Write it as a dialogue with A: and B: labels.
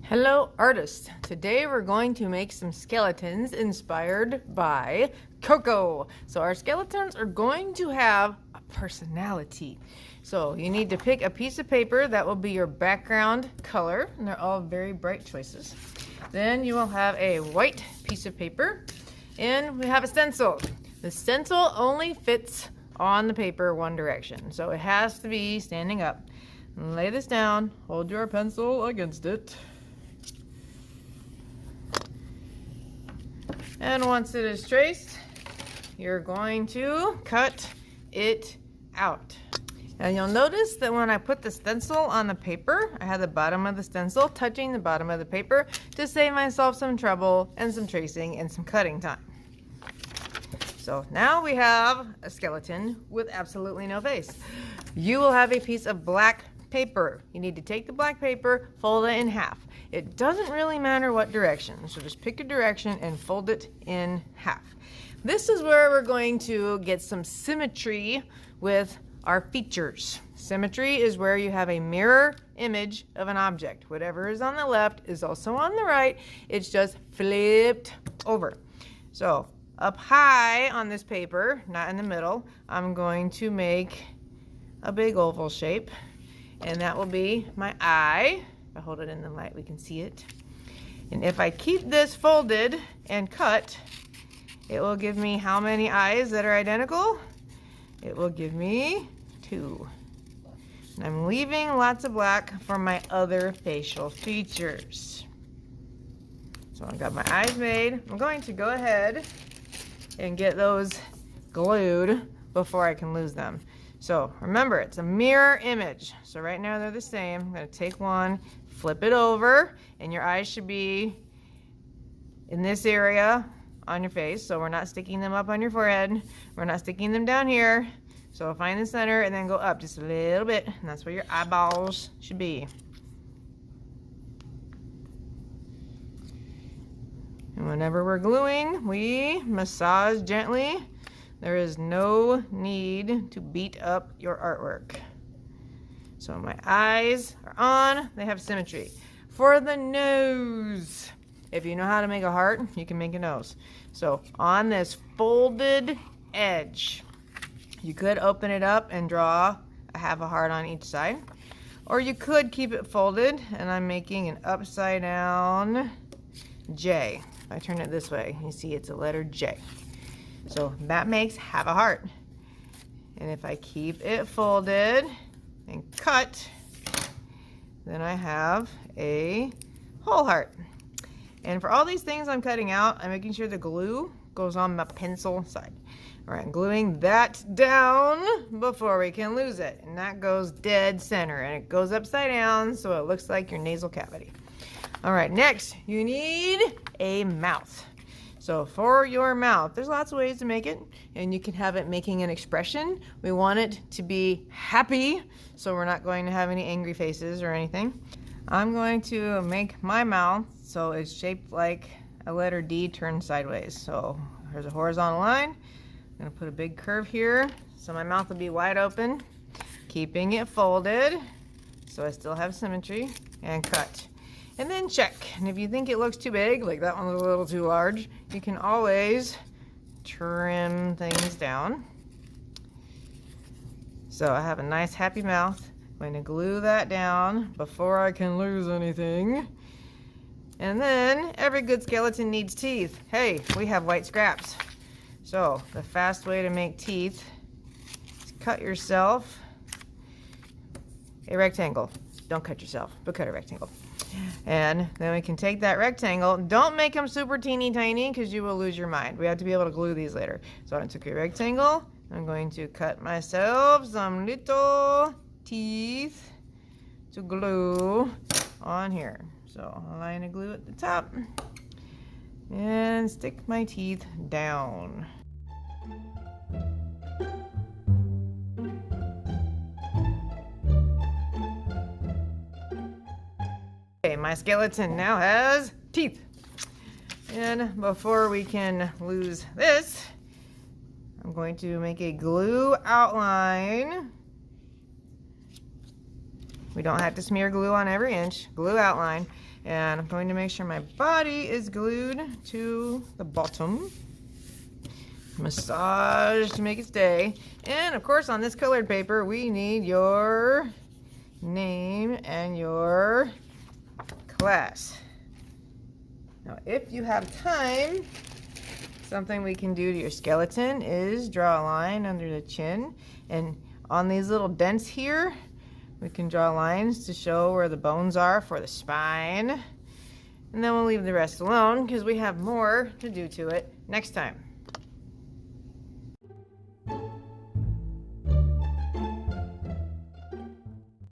A: Hello artists! Today we're going to make some skeletons inspired by Coco. So our skeletons are going to have a personality. So you need to pick a piece of paper that will be your background color, and they're all very bright choices. Then you will have a white piece of paper, and we have a stencil. The stencil only fits on the paper one direction, so it has to be standing up. Lay this down, hold your pencil against it. And once it is traced, you're going to cut it out. And you'll notice that when I put the stencil on the paper, I had the bottom of the stencil touching the bottom of the paper to save myself some trouble and some tracing and some cutting time. So now we have a skeleton with absolutely no face. You will have a piece of black paper. You need to take the black paper, fold it in half. It doesn't really matter what direction, so just pick a direction and fold it in half. This is where we're going to get some symmetry with our features. Symmetry is where you have a mirror image of an object. Whatever is on the left is also on the right. It's just flipped over. So up high on this paper, not in the middle, I'm going to make a big oval shape. And that will be my eye. If I hold it in the light, we can see it. And if I keep this folded and cut, it will give me how many eyes that are identical? It will give me 2. And I'm leaving lots of black for my other facial features. So I've got my eyes made. I'm going to go ahead and get those glued before I can lose them. So remember, it's a mirror image. So right now they're the same. I'm going to take one, flip it over, and your eyes should be in this area on your face. So we're not sticking them up on your forehead. We're not sticking them down here. So find the center and then go up just a little bit, and that's where your eyeballs should be. And whenever we're gluing, we massage gently. There is no need to beat up your artwork. So my eyes are on, they have symmetry. For the nose, if you know how to make a heart, you can make a nose. So on this folded edge, you could open it up and draw a heart on each side. Or you could keep it folded, and I'm making an upside down J. If I turn it this way, you see it's a letter J. So that makes have a heart. And if I keep it folded and cut, then I have a whole heart. And for all these things I'm cutting out, I'm making sure the glue goes on my pencil side. All right, I'm gluing that down before we can lose it. And that goes dead center, and it goes upside down so it looks like your nasal cavity. All right, next you need a mouth. So for your mouth, there's lots of ways to make it, and you can have it making an expression. We want it to be happy, so we're not going to have any angry faces or anything. I'm going to make my mouth so it's shaped like a letter D turned sideways. So there's a horizontal line. I'm going to put a big curve here, so my mouth will be wide open, keeping it folded, so I still have symmetry, and cut. And then check. And if you think it looks too big, like that one's a little too large, you can always trim things down. So I have a nice happy mouth. I'm going to glue that down before I can lose anything. And then every good skeleton needs teeth. Hey, we have white scraps. So the fast way to make teeth is cut yourself a rectangle. Don't cut yourself, but cut a rectangle. And then we can take that rectangle. Don't make them super teeny tiny because you will lose your mind. We have to be able to glue these later. So I took a rectangle. I'm going to cut myself some little teeth to glue on here. So a line of glue at the top and stick my teeth down. Okay, my skeleton now has teeth. And before we can lose this, I'm going to make a glue outline. We don't have to smear glue on every inch. Glue outline. And I'm going to make sure my body is glued to the bottom. Massage to make it stay. And of course on this colored paper we need your name and your class. Now if you have time, something we can do to your skeleton is draw a line under the chin, and on these little dents here we can draw lines to show where the bones are for the spine. And then we'll leave the rest alone because we have more to do to it next time.